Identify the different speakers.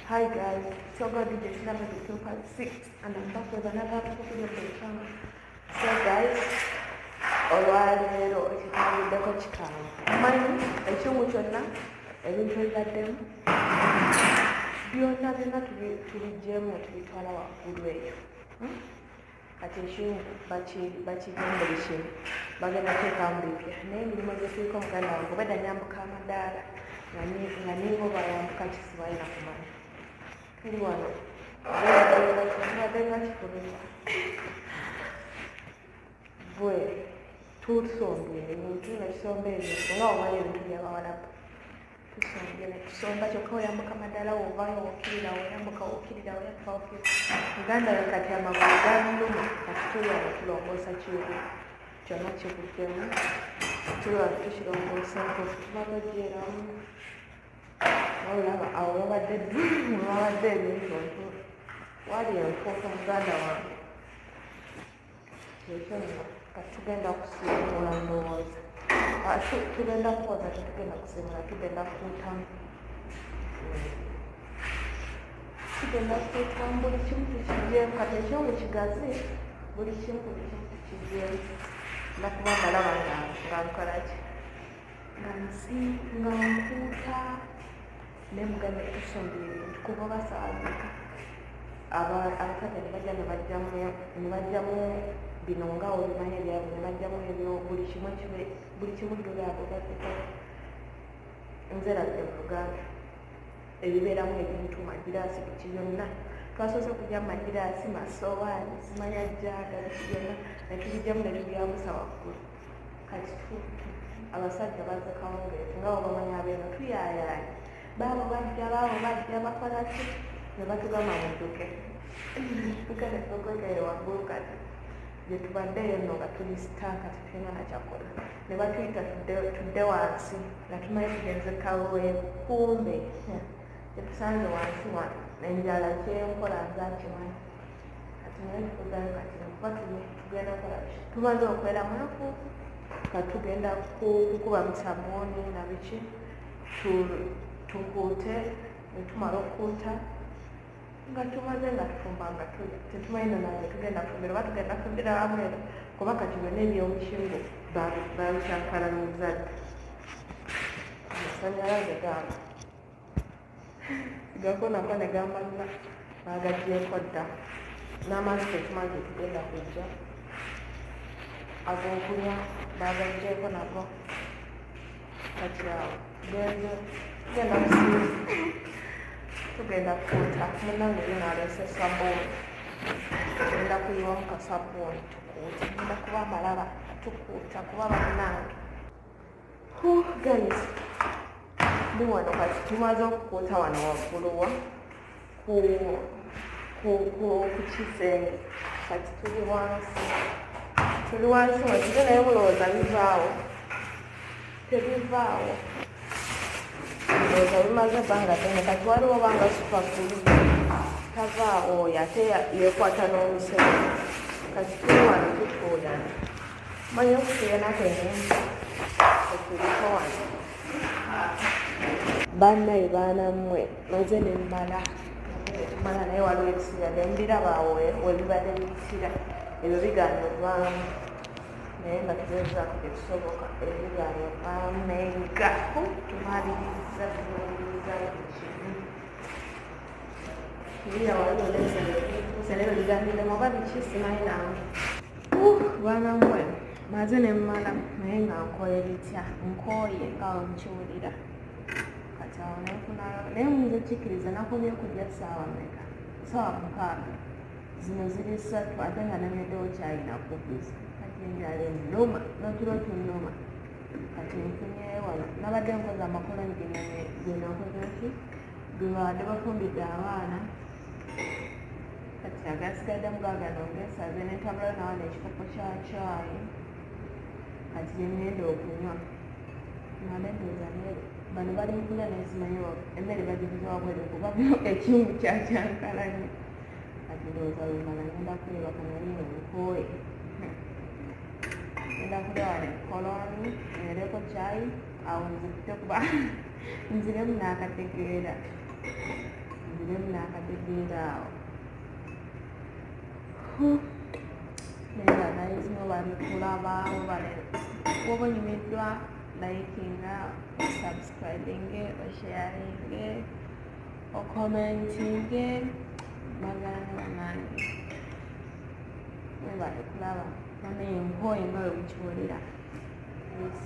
Speaker 1: Hi guys, so God did this number to part 6 and I'm back with another video for the channel. So guys, olwaleero ekitambudeko kikaamu manyi ekyungu kyonna ebintu ebibaddemu byonna tubigyemu tubitwala waggulu eyo kati ekyungu bakigemu buli kimu bagenda teekamu bipya naye emirimu gyesiriko muganda wange obedda nyambuka amadaala nga nibo bayambuka kisibalina kumanya tuli wano tubadde nga kifuluma bwe tusombye ebintu nekisomba ebintu nga omanyi ebintu byabawalabu tusombye netusomba kyokka oyambuka amadaala wovayo wokirira oyambuka wokirira oyambuka wokirira uganda we kati amagulu ganuluma kati tuli wano tulongoosa kiru kyonna kikuddemu tuli wano tukirongoosa enkofu tumaze ogyeramu olaba awo wabadde ebintu wali enfuufu muganda wange ekyonna kati tugenda kusiimula ndowooza tugenda kwoza tetugenda kusiimula tugenda kuutamu buli kimu tukigyemu kati ekyongu kigazi buli kimu tukigyemu nakuba malaba nga nkolaki nga nkuuta nemuganda etusombye ebintu kuva basaagika abakadde nebajjamu bino nga olimanya ebyabo nebajjamu ebyo buli kimu dulaabo baddeko nzeradde mu luganda ebibeeramu ebintu magiraasi biki byonna twasoose okujja mu magiraasi masowaani simanya jjaaga biki byonna netubijjamu netubyabusa waggulu kati abasajja bazze kawungeezi nga obamanya abeeno tuyaayaaya baabo bajja bakolaki ne batugamba mudduke tukale tugwegere waggulu kati gye tubaddeyo nno nga tuli sitaaka tetulina nakyakola ne batuyita tudde wansi nga tumanyi tugenze kaweekumbe gyetusanze wansi wano nenjala kyenkola nzakimanyi kati naye tukugayo kati nekuba tugenda kola tumaze okwera mwafu kati tugenda kukuba musabuuni na biki tukuute netumala okuuta nga tumaze nga tufumba nga tetumanyi nonange tugenda fumbira oba tugenda fumbira wamwero kuba kati byonna ebyomukingo babikyankalanizadde amasanyalaze gamba sigako nako ne gamalina bagagyeko dda n'amazzi tetumaze tugenda kujja ag'okunywa bagagyeko nago kati awo tugenda kusiiza tugenda kukuuta munange yonalese sabuuni tugenda kuyiwamu kasabuuni tukuute tugenda kuba amalaba tukuuta kuba bannange guys ndi wano kati tumaze okukuuta wano wagguluwa ku kisenge kati tuli wansi wekite naye bulowooza bivaawo tebivaawo ndowooza bimaze ebbanga ddene kati waliwo banga supakuli tavaawo oyo ate yeekwata n'omusebe kati tuli wano tutuulana manyi okutuulana kwenyingi etuliko wano bannaye baanammwe noze nemmala naye waliwo ebisira nembirabaawo webibadde biyisira ebyo bigaana ovaamu naye nga tugezaako tetusoboka ebigaana ovaamu naye nga tumaliriza ekimu kiriya waliwo nesere biganiremu oba biki simanyi nange banammwe maze nemmala naye nga nkola bitya nkooye ngawe mukiwulira kati awo nefunayo naye muyinza okkiriza nakomye okujja ssaawa meka ssaawa 6 zino ziri 3 ate nga nemeddewo kyayinakuguza kati enjala ennuma nokiro tunnuma kati nfunyeyo wano nabadde nkoza amakoloni genakozaki gebabadde bafumbidde abaana kati agasigaddemu gagano ngesaze nentabulayo nawana ekikopo kya caayi kati nengenda okunywa nade ndowooza mmere bano bali mukulya nezimanyiwo emmere bagiriza wabwere kuba ekimu kyakyankalanye kati ndowooza wemala ngenda kulebaka naye nkooye ngenda kulya wano koloni nywereko caayi awo nzikute kuba nziremu n'akategeera Them like a big out. Nenda guys, nobody kulaba over it. Over you make liking subscribing it, or sharing it, or commenting it. Nobody kulaba. I mean, going to which one is